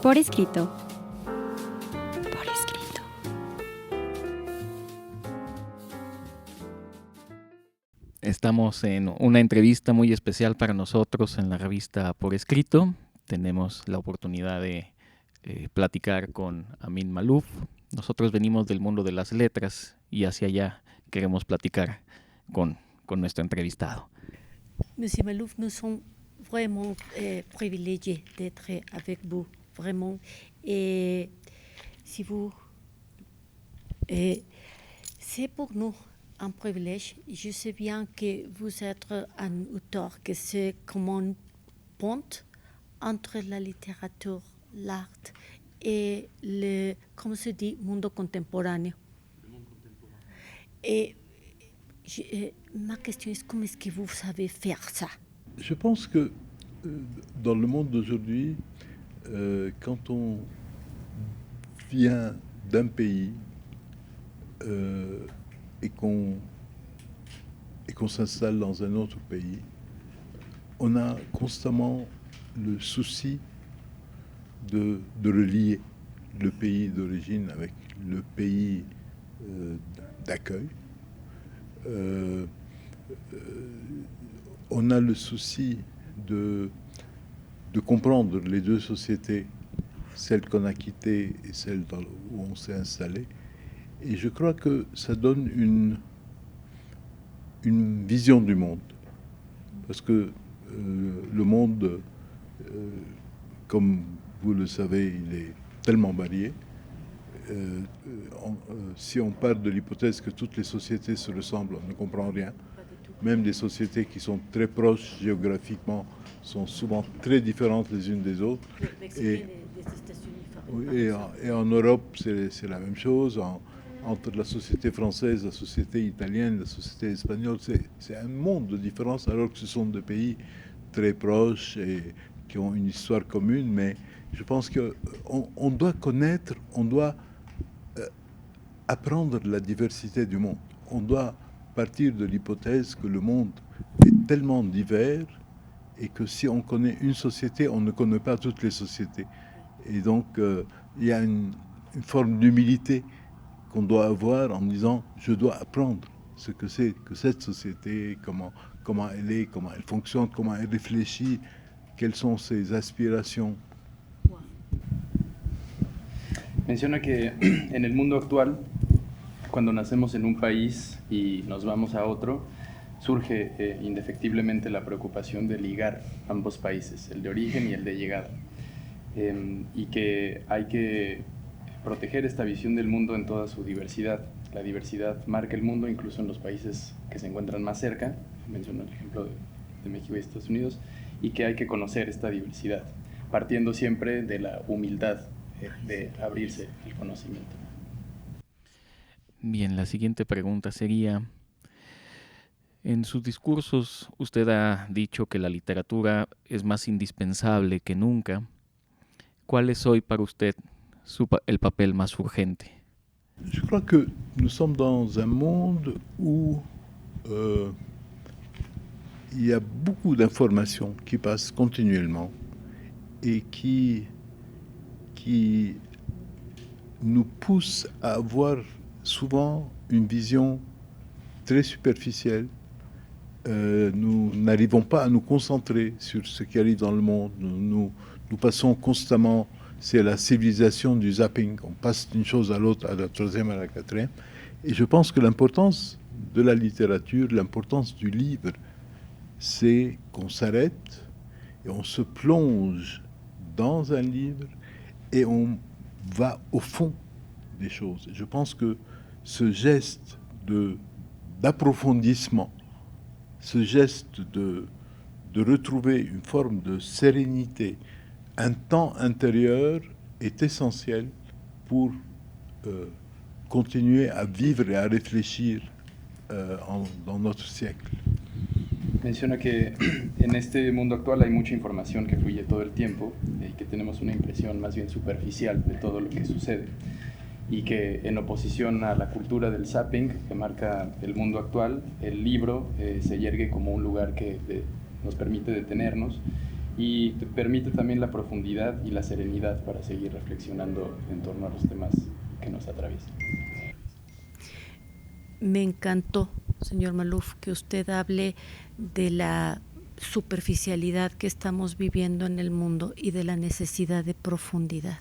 Por escrito. Por escrito. Estamos en una entrevista muy especial para nosotros en la revista Por Escrito. Tenemos la oportunidad de platicar con Amin Maalouf. Nosotros venimos del mundo de las letras y hacia allá queremos platicar con nuestro entrevistado. Monsieur Maalouf, nous sommes vraiment privilégiés d'être avec vous, vraiment. Et si vous, c'est pour nous un privilège. Je sais bien que vous êtes un auteur qui se comme un pont entre la littérature, l'art et le, comment se dit, monde contemporain. Et ma question est comment est-ce que vous savez faire ça? Je pense que dans le monde d'aujourd'hui, quand on vient d'un pays et qu'on s'installe dans un autre pays, on a constamment le souci de relier le pays d'origine avec le pays d'accueil. On a le souci de comprendre les deux sociétés, celle qu'on a quittée et celle où on s'est installé. Et je crois que ça donne une vision du monde. Parce que le monde, comme vous le savez, il est tellement varié. Si on part de l'hypothèse que toutes les sociétés se ressemblent, on ne comprend rien. Même des sociétés qui sont très proches géographiquement sont souvent très différentes les unes des autres. Et en Europe, c'est la même chose. Entre la société française, la société italienne, la société espagnole, c'est un monde de différence, alors que ce sont deux pays très proches et qui ont une histoire commune. Mais je pense qu'on doit connaître, on doit apprendre la diversité du monde. On doit partir de l'hypothèse que le monde est tellement divers et que si on connaît une société, on ne connaît pas toutes les sociétés. Et donc, il y a une forme d'humilité qu'on doit avoir en disant « je dois apprendre ce que c'est que cette société, comment elle est, comment elle fonctionne, comment elle réfléchit, quelles sont ses aspirations ». Menciona que en el mundo actual, cuando nacemos en un país y nos vamos a otro, surge indefectiblemente la preocupación de ligar ambos países, el de origen y el de llegada, y que hay que proteger esta visión del mundo en toda su diversidad. La diversidad marca el mundo incluso en los países que se encuentran más cerca, mencionó el ejemplo de México y Estados Unidos, y que hay que conocer esta diversidad, partiendo siempre de la humildad de abrirse el conocimiento. Bien, la siguiente pregunta sería, en sus discursos usted ha dicho que la literatura es más indispensable que nunca. ¿Cuál es hoy para usted el papel más urgente? Je crois que nous sommes dans un monde où il y a beaucoup d'informations qui passent continuellement et qui nous poussent à avoir souvent une vision très superficielle. Nous n'arrivons pas à nous concentrer sur ce qui arrive dans le monde. Nous passons constamment, c'est la civilisation du zapping. On passe d'une chose à l'autre, à la troisième, à la quatrième. Et je pense que l'importance de la littérature, l'importance du livre, c'est qu'on s'arrête et on se plonge dans un livre et on va au fond des choses. Je pense que ce geste d'approfondissement, ce geste de retrouver une forme de sérénité, un temps intérieur est essentiel pour continuer à vivre et à réfléchir dans notre siècle. Menciona que en este mundo actual hay mucha información que fluye todo el tiempo y que tenemos una impresión más bien superficial de todo lo que sucede, y que en oposición a la cultura del zapping que marca el mundo actual, el libro se yergue como un lugar que nos permite detenernos y te permite también la profundidad y la serenidad para seguir reflexionando en torno a los temas que nos atraviesan. Me encantó, señor Maluf, que usted hable de la superficialidad que estamos viviendo en el mundo y de la necesidad de profundidad.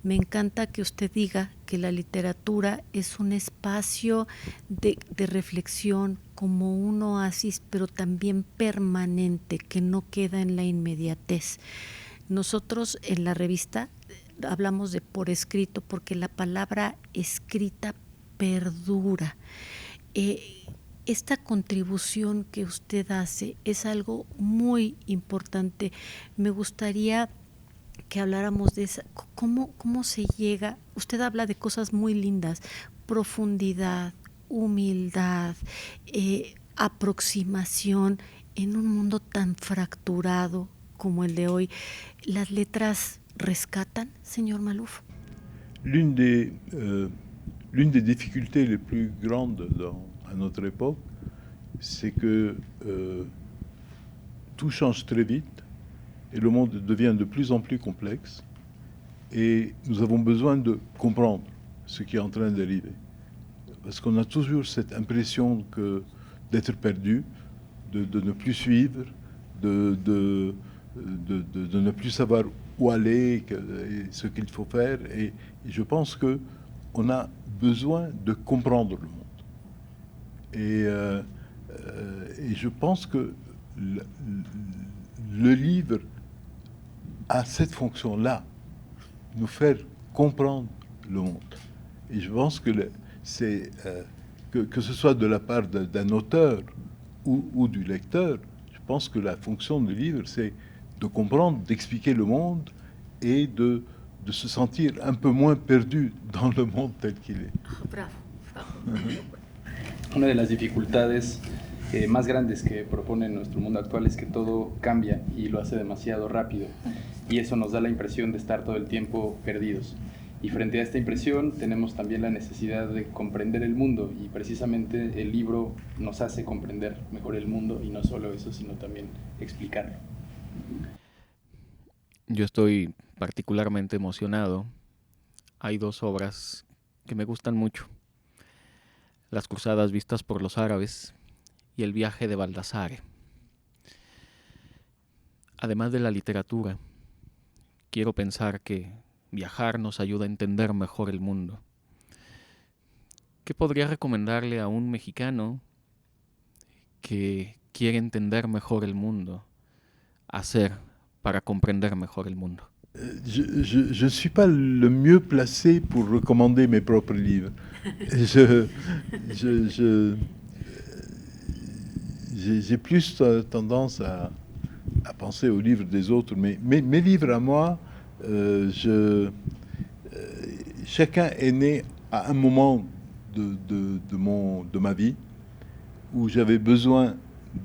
Me encanta que usted diga que la literatura es un espacio de reflexión, como un oasis, pero también permanente, que no queda en la inmediatez. Nosotros en la revista hablamos de por escrito, porque la palabra escrita perdura. Esta contribución que usted hace es algo muy importante. Me gustaría que habláramos de esa, cómo se llega. Usted habla de cosas muy lindas: profundidad, humildad, aproximación en un mundo tan fracturado como el de hoy. ¿Las letras rescatan, señor Maluf? L'une des difficultés les plus grandes à notre époque, c'est que tout change très vite et le monde devient de plus en plus complexe et nous avons besoin de comprendre ce qui est en train d'arriver. Parce qu'on a toujours cette impression d'être perdu, de ne plus suivre, de ne plus savoir où aller, et ce qu'il faut faire. Et je pense qu'on a besoin de comprendre le monde. Et je pense que le livre a cette fonction-là, nous faire comprendre le monde. Et je pense que que ce soit de la part d'un auteur ou du lecteur, je pense que la fonction du livre, c'est de comprendre, d'expliquer le monde et de se sentir un peu moins perdu dans le monde tel qu'il est. Bravo, bravo. Una de las dificultades más grandes que propone nuestro mundo actual es que todo cambia y lo hace demasiado rápido, y eso nos da la impresión de estar todo el tiempo perdidos. Y frente a esta impresión tenemos también la necesidad de comprender el mundo, y precisamente el libro nos hace comprender mejor el mundo, y no solo eso, sino también explicarlo. Yo estoy particularmente emocionado. Hay dos obras que me gustan mucho: Las cruzadas vistas por los árabes y El viaje de Baldassare. Además de la literatura, quiero pensar que viajar nos ayuda a entender mejor el mundo. ¿Qué podría recomendarle a un mexicano que quiere entender mejor el mundo hacer para comprender mejor el mundo? Je ne suis pas le mieux placé pour recommander mes propres livres. J'ai plus tendance à penser aux livres des autres, mais mes livres à moi, chacun est né à un moment de ma vie où j'avais besoin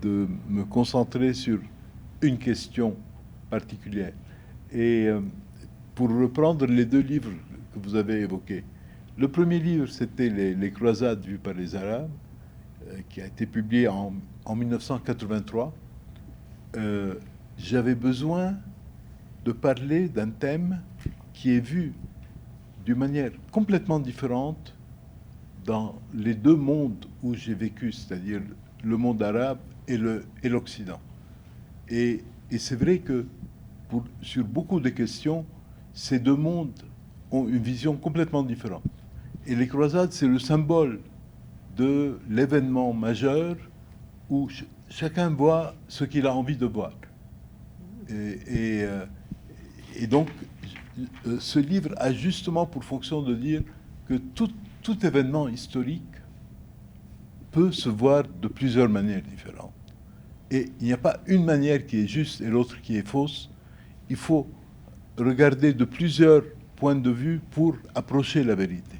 de me concentrer sur une question particulière. Et pour reprendre les deux livres que vous avez évoqués, le premier livre, c'était les Croisades vues par les Arabes, qui a été publié en 1983. J'avais besoin de parler d'un thème qui est vu d'une manière complètement différente dans les deux mondes où j'ai vécu, c'est-à-dire le monde arabe et l'Occident. Et c'est vrai que sur beaucoup de questions, ces deux mondes ont une vision complètement différente. Et les croisades, c'est le symbole de l'événement majeur où chacun voit ce qu'il a envie de voir. Et donc, ce livre a justement pour fonction de dire que tout événement historique peut se voir de plusieurs manières différentes. Et il n'y a pas une manière qui est juste et l'autre qui est fausse. Il faut regarder de plusieurs points de vue pour approcher la vérité.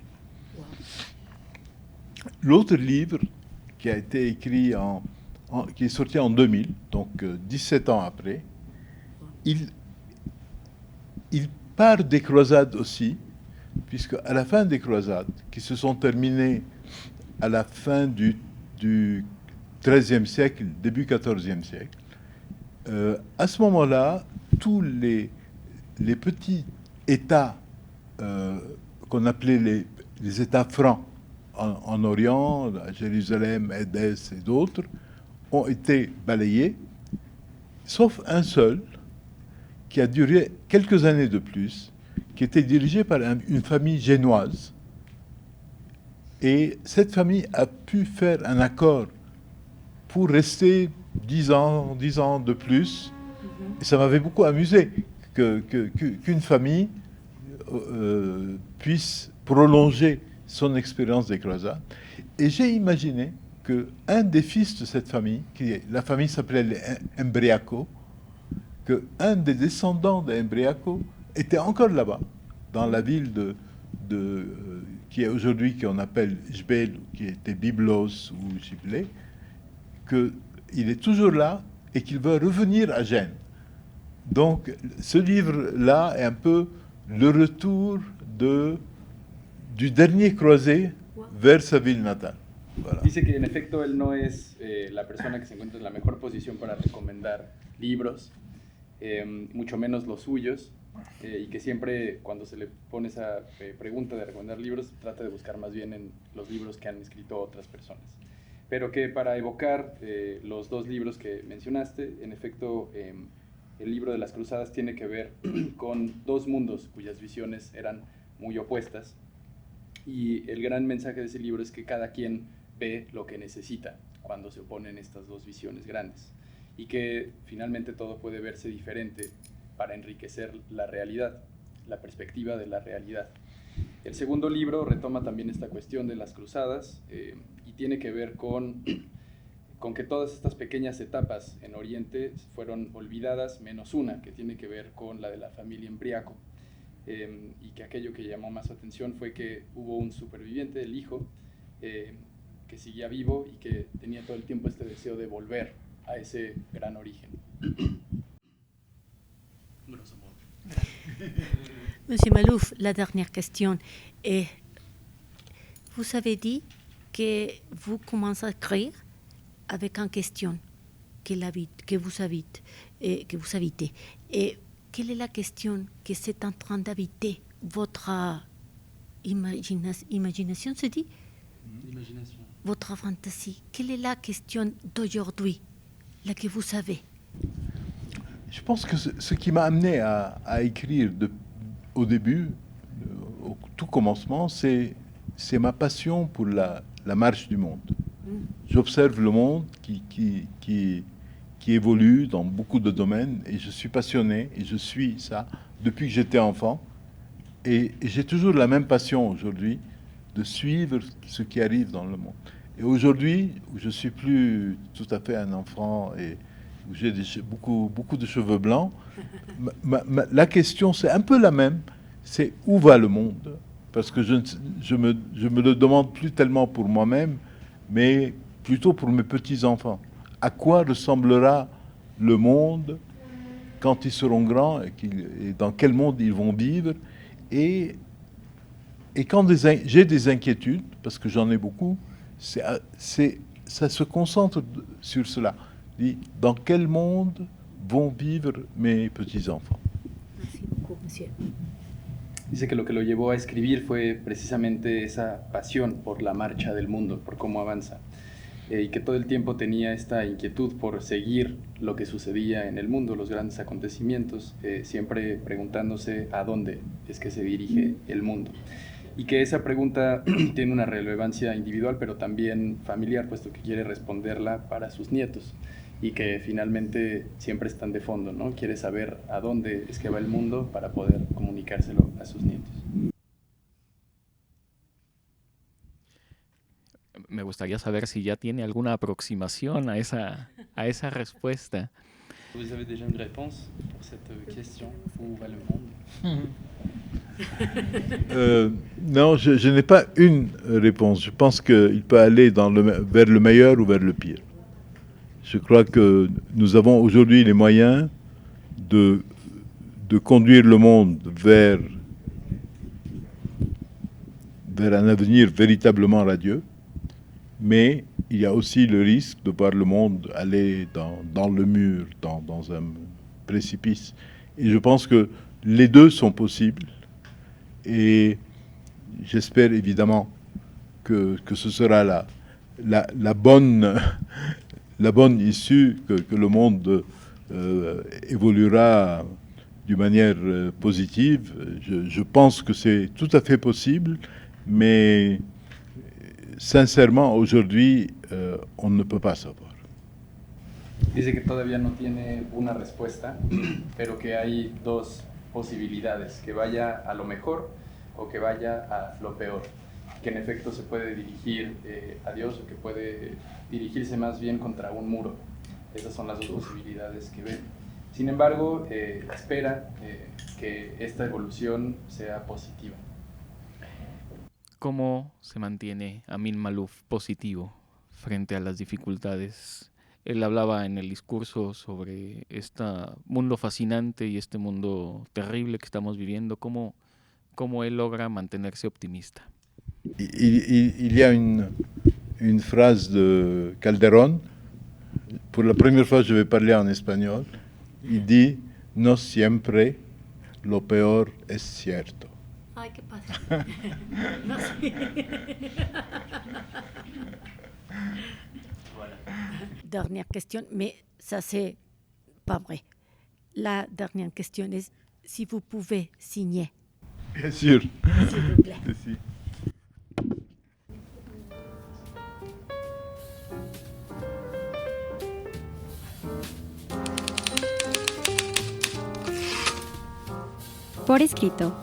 L'autre livre qui a été écrit qui est sorti en 2000, donc 17 ans après, il part des croisades aussi, puisque à la fin des croisades, qui se sont terminées à la fin du XIIIe siècle, début XIVe siècle, À ce moment-là, tous les petits États qu'on appelait les États francs en Orient, à Jérusalem, Édesse et d'autres, ont été balayés, sauf un seul qui a duré quelques années de plus, qui était dirigé par une famille génoise. Et cette famille a pu faire un accord pour rester 10 ans de plus. Et ça m'avait beaucoup amusé qu'une famille puisse prolonger son expérience des croisades. Et j'ai imaginé qu'un des fils de cette famille, la famille s'appelait les Embriaco, qu'un des descendants des Embriaco était encore là-bas, dans la ville qui est aujourd'hui, qu'on appelle Jbel, qui était Byblos ou Giblé, qu'il est toujours là et qu'il veut revenir à Gênes. Donc, ce livre-là est un peu le retour du dernier croisé vers sa ville natale. Voilà. Dice que en efecto él no es la persona que se encuentra en la mejor posición para recomendar libros, mucho menos los suyos, y que siempre cuando se le pone esa pregunta de recomendar libros trata de buscar más bien en los libros que han escrito otras personas. Pero que para evocar los dos libros que mencionaste, en efecto el libro de las Cruzadas tiene que ver con dos mundos cuyas visiones eran muy opuestas, y el gran mensaje de ese libro es que cada quien ve lo que necesita cuando se oponen estas dos visiones grandes, y que finalmente todo puede verse diferente para enriquecer la realidad, la perspectiva de la realidad. El segundo libro retoma también esta cuestión de las cruzadas y tiene que ver con que todas estas pequeñas etapas en Oriente fueron olvidadas, menos una, que tiene que ver con la de la familia Embriaco, y que aquello que llamó más su atención fue que hubo un superviviente, el hijo, que seguía vivo y que tenía todo el tiempo este deseo de volver a ese gran origen. Monsieur Malouf, la dernière question est, vous avez dit que vous commencez à écrire avec une question que vous habitez. Et quelle est la question que c'est en train d'habiter votre imagination, se dit? Imagination. Votre fantaisie. Quelle est la question d'aujourd'hui, la que vous savez? Je pense que ce qui m'a amené à écrire au début, au tout commencement, c'est ma passion pour la marche du monde. J'observe le monde qui évolue dans beaucoup de domaines et je suis passionné et je suis ça depuis que j'étais enfant. Et j'ai toujours la même passion aujourd'hui de suivre ce qui arrive dans le monde. Et aujourd'hui, où je suis plus tout à fait un enfant et où j'ai beaucoup de cheveux blancs, la question c'est un peu la même, c'est où va le monde? Parce que je me le demande plus tellement pour moi-même, mais plutôt pour mes petits-enfants. À quoi ressemblera le monde quand ils seront grands et dans quel monde ils vont vivre? Et quand j'ai des inquiétudes, parce que j'en ai beaucoup, ça se concentre sur cela. Dans quel monde vont vivre mes petits-enfants? Merci beaucoup, monsieur. Dice que lo llevó a escribir fue precisamente esa pasión por la marcha del mundo, por cómo avanza, y que todo el tiempo tenía esta inquietud por seguir lo que sucedía en el mundo, los grandes acontecimientos, siempre preguntándose a dónde es que se dirige el mundo. Y que esa pregunta tiene una relevancia individual, pero también familiar, puesto que quiere responderla para sus nietos, y que finalmente siempre están de fondo, ¿no? Quiere saber a dónde es que va el mundo para poder comunicárselo a sus nietos. Me gustaría saber si ya tiene alguna aproximación a esa respuesta. Vous avez déjà une réponse pour cette question, où va le monde? Non, je n'ai pas une réponse. Je pense qu'il peut aller vers le meilleur ou vers le pire. Je crois que nous avons aujourd'hui les moyens de conduire le monde vers un avenir véritablement radieux, mais il y a aussi le risque de voir le monde aller dans le mur, dans un précipice. Et je pense que les deux sont possibles. Et j'espère évidemment que ce sera la bonne issue, que le monde évoluera d'une manière positive. Je pense que c'est tout à fait possible, mais sincèrement, aujourd'hui, on ne peut pas savoir. Dice que todavía no tiene una respuesta, pero que hay dos posibilidades, que vaya a lo mejor o que vaya a lo peor, que en efecto se puede dirigir a Dios o que puede dirigirse más bien contra un muro. Esas son las dos posibilidades que ve. Sin embargo, espera que esta evolución sea positiva. ¿Cómo se mantiene Amin Maalouf positivo frente a las dificultades? Él hablaba en el discurso sobre este mundo fascinante y este mundo terrible que estamos viviendo. ¿Cómo él logra mantenerse optimista? Il y a une phrase de Calderón. Pour la première fois, je vais parler en espagnol. Il dit « No siempre lo peor es cierto ». Ay, qué padre. No sé. Dernière question, mais ça c'est pas vrai. La dernière question est si vous pouvez signer. Bien sûr. S'il vous plaît. Si. Por escrito,